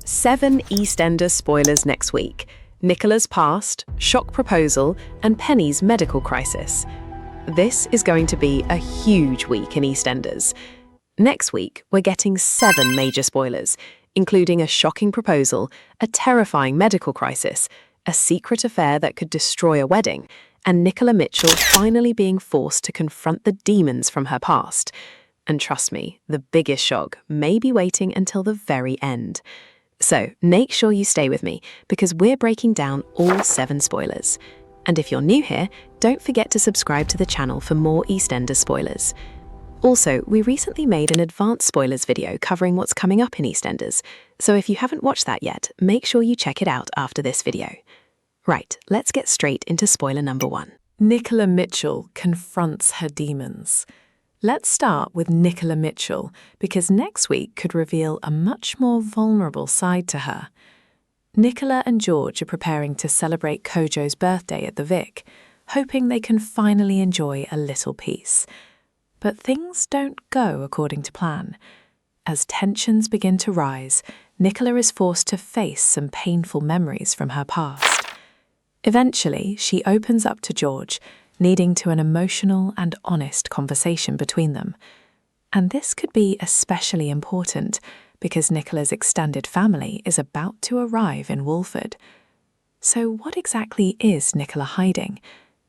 7 EastEnders spoilers next week. Nicola's past, shock proposal, and Penny's medical crisis. This is going to be a huge week in EastEnders. Next week, we're getting 7 major spoilers, including a shocking proposal, a terrifying medical crisis, a secret affair that could destroy a wedding, and Nicola Mitchell finally being forced to confront the demons from her past. And trust me, the biggest shock may be waiting until the very end. So make sure you stay with me, because we're breaking down all 7 spoilers. And if you're new here, don't forget to subscribe to the channel for more EastEnders spoilers. Also, we recently made an advanced spoilers video covering what's coming up in EastEnders, so if you haven't watched that yet, make sure you check it out after this video. Right, let's get straight into spoiler number 1. Nicola Mitchell confronts her demons. Let's start with Nicola Mitchell, because next week could reveal a much more vulnerable side to her. Nicola and George are preparing to celebrate Kojo's birthday at the Vic, hoping they can finally enjoy a little peace. But things don't go according to plan. As tensions begin to rise, Nicola is forced to face some painful memories from her past. Eventually, she opens up to George, leading to an emotional and honest conversation between them. And this could be especially important because Nicola's extended family is about to arrive in Walford. So what exactly is Nicola hiding?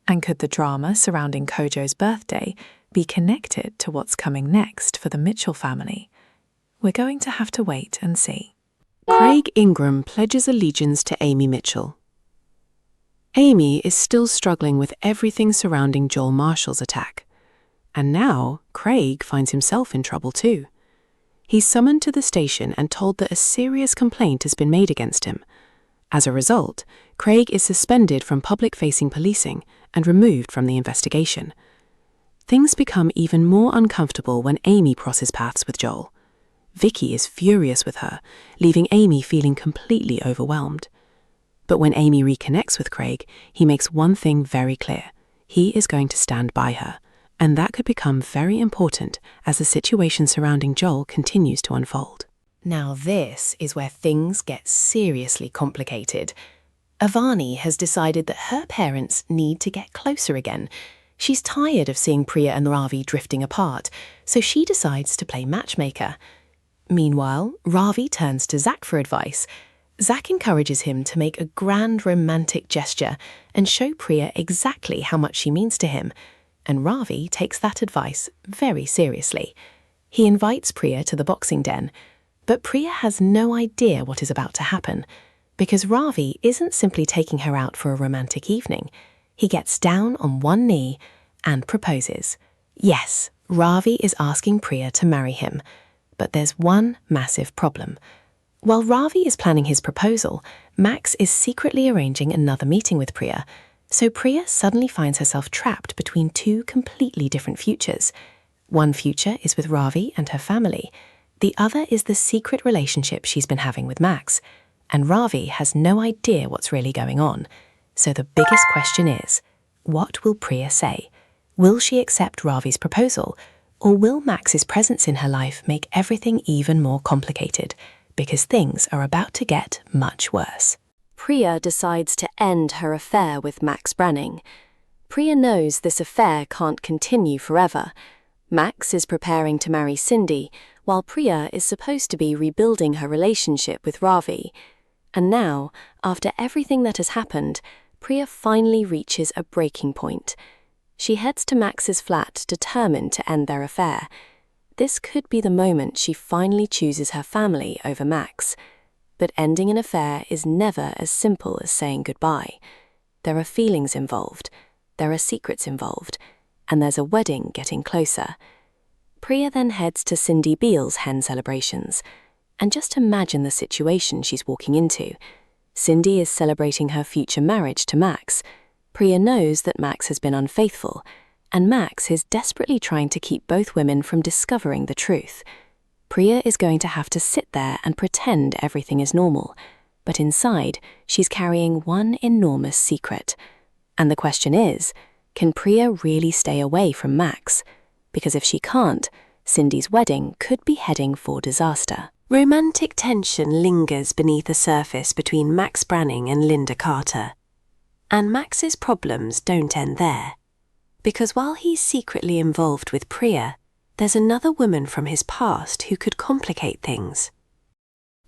And could the drama surrounding Kojo's birthday be connected to what's coming next for the Mitchell family? We're going to have to wait and see. Craig Ingram pledges allegiance to Amy Mitchell. Amy is still struggling with everything surrounding Joel Marshall's attack. And now, Craig finds himself in trouble too. He's summoned to the station and told that a serious complaint has been made against him. As a result, Craig is suspended from public-facing policing and removed from the investigation. Things become even more uncomfortable when Amy crosses paths with Joel. Vicky is furious with her, leaving Amy feeling completely overwhelmed. But when Amy reconnects with Craig, he makes one thing very clear. He is going to stand by her, and that could become very important as the situation surrounding Joel continues to unfold. Now this is where things get seriously complicated. Avani has decided that her parents need to get closer again. She's tired of seeing Priya and Ravi drifting apart, so she decides to play matchmaker. Meanwhile, Ravi turns to Zach for advice. Zach encourages him to make a grand romantic gesture and show Priya exactly how much she means to him, and Ravi takes that advice very seriously. He invites Priya to the boxing den, but Priya has no idea what is about to happen, because Ravi isn't simply taking her out for a romantic evening. He gets down on one knee and proposes. Yes, Ravi is asking Priya to marry him, but there's one massive problem. While Ravi is planning his proposal, Max is secretly arranging another meeting with Priya, so Priya suddenly finds herself trapped between 2 completely different futures. One future is with Ravi and her family. The other is the secret relationship she's been having with Max, and Ravi has no idea what's really going on. So the biggest question is, what will Priya say? Will she accept Ravi's proposal, or will Max's presence in her life make everything even more complicated? Because things are about to get much worse. Priya decides to end her affair with Max Branning. Priya knows this affair can't continue forever. Max is preparing to marry Cindy, while Priya is supposed to be rebuilding her relationship with Ravi. And now, after everything that has happened, Priya finally reaches a breaking point. She heads to Max's flat, determined to end their affair. This could be the moment she finally chooses her family over Max. But ending an affair is never as simple as saying goodbye. There are feelings involved, there are secrets involved, and there's a wedding getting closer. Priya then heads to Cindy Beale's hen celebrations. And just imagine the situation she's walking into. Cindy is celebrating her future marriage to Max. Priya knows that Max has been unfaithful, and Max is desperately trying to keep both women from discovering the truth. Priya is going to have to sit there and pretend everything is normal, but inside, she's carrying one enormous secret. And the question is, can Priya really stay away from Max? Because if she can't, Cindy's wedding could be heading for disaster. Romantic tension lingers beneath the surface between Max Branning and Linda Carter. And Max's problems don't end there. Because while he's secretly involved with Priya, there's another woman from his past who could complicate things.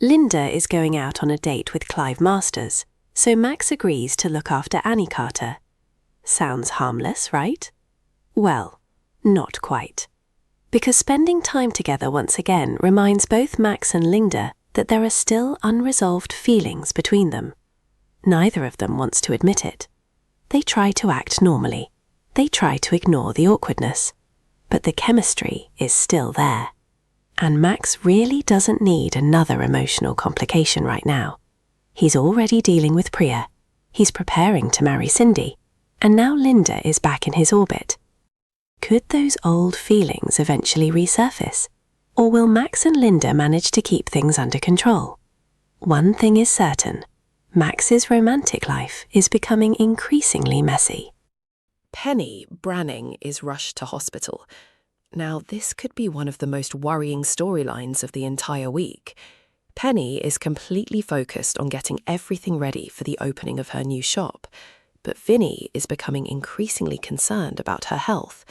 Linda is going out on a date with Clive Masters, so Max agrees to look after Annie Carter. Sounds harmless, right? Well, not quite. Because spending time together once again reminds both Max and Linda that there are still unresolved feelings between them. Neither of them wants to admit it. They try to act normally. They try to ignore the awkwardness. But the chemistry is still there. And Max really doesn't need another emotional complication right now. He's already dealing with Priya. He's preparing to marry Cindy. And now Linda is back in his orbit. Could those old feelings eventually resurface? Or will Max and Linda manage to keep things under control? One thing is certain. Max's romantic life is becoming increasingly messy. Penny Branning is rushed to hospital. Now, this could be one of the most worrying storylines of the entire week. Penny is completely focused on getting everything ready for the opening of her new shop, but Vinny is becoming increasingly concerned about her health.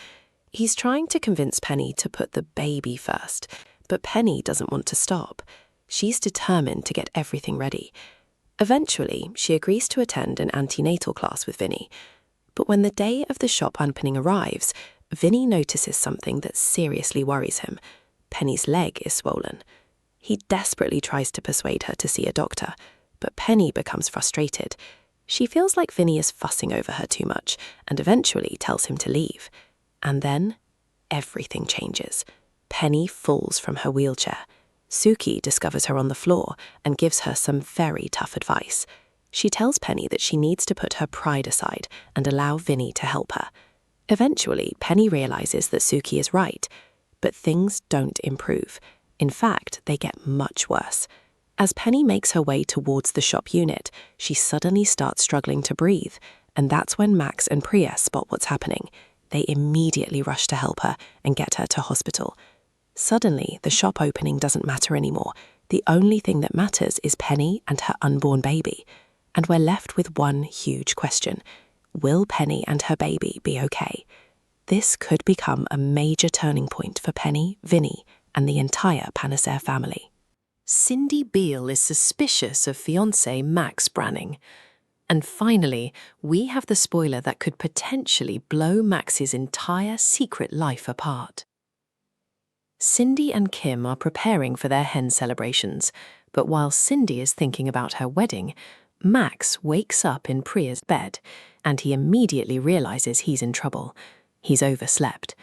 He's trying to convince Penny to put the baby first, but Penny doesn't want to stop. She's determined to get everything ready. Eventually, she agrees to attend an antenatal class with Vinny. But when the day of the shop opening arrives, Vinny notices something that seriously worries him. Penny's leg is swollen. He desperately tries to persuade her to see a doctor, but Penny becomes frustrated. She feels like Vinny is fussing over her too much and eventually tells him to leave. And then, everything changes. Penny falls from her wheelchair. Suki discovers her on the floor and gives her some very tough advice. She tells Penny that she needs to put her pride aside and allow Vinny to help her. Eventually, Penny realizes that Suki is right, but things don't improve. In fact, they get much worse. As Penny makes her way towards the shop unit, she suddenly starts struggling to breathe, and that's when Max and Priya spot what's happening. They immediately rush to help her and get her to hospital. Suddenly, the shop opening doesn't matter anymore. The only thing that matters is Penny and her unborn baby. And we're left with one huge question. Will Penny and her baby be okay? This could become a major turning point for Penny, Vinny, and the entire Panacea family. Cindy Beale is suspicious of fiancé Max Branning. And finally, we have the spoiler that could potentially blow Max's entire secret life apart. Cindy and Kim are preparing for their hen celebrations, but while Cindy is thinking about her wedding, Max wakes up in Priya's bed, and he immediately realizes he's in trouble. He's overslept.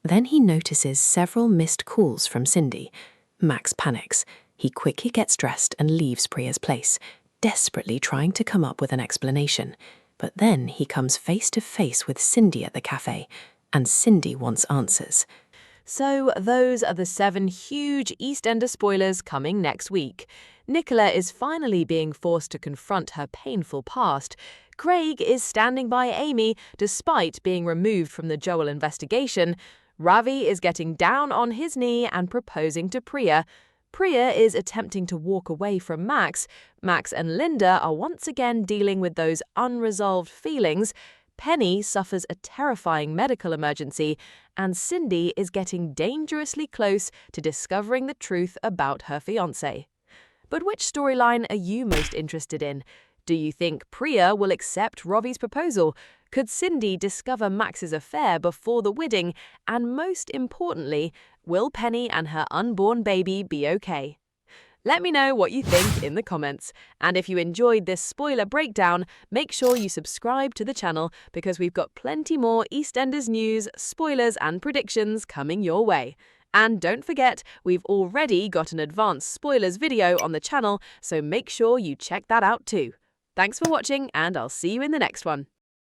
Then he notices several missed calls from Cindy. Max panics. He quickly gets dressed and leaves Priya's place, desperately trying to come up with an explanation. But then he comes face to face with Cindy at the cafe, and Cindy wants answers. So those are the 7 huge EastEnders spoilers coming next week. Nicola is finally being forced to confront her painful past. Craig is standing by Amy despite being removed from the Joel investigation. Ravi is getting down on his knee and proposing to Priya. Priya is attempting to walk away from Max. Max and Linda are once again dealing with those unresolved feelings. Penny suffers a terrifying medical emergency, and Cindy is getting dangerously close to discovering the truth about her fiancé. But which storyline are you most interested in? Do you think Priya will accept Ravi's proposal? Could Cindy discover Max's affair before the wedding? And most importantly, will Penny and her unborn baby be okay? Let me know what you think in the comments. And if you enjoyed this spoiler breakdown, make sure you subscribe to the channel because we've got plenty more EastEnders news, spoilers and predictions coming your way. And don't forget, we've already got an advanced spoilers video on the channel, so make sure you check that out too. Thanks for watching, and I'll see you in the next one.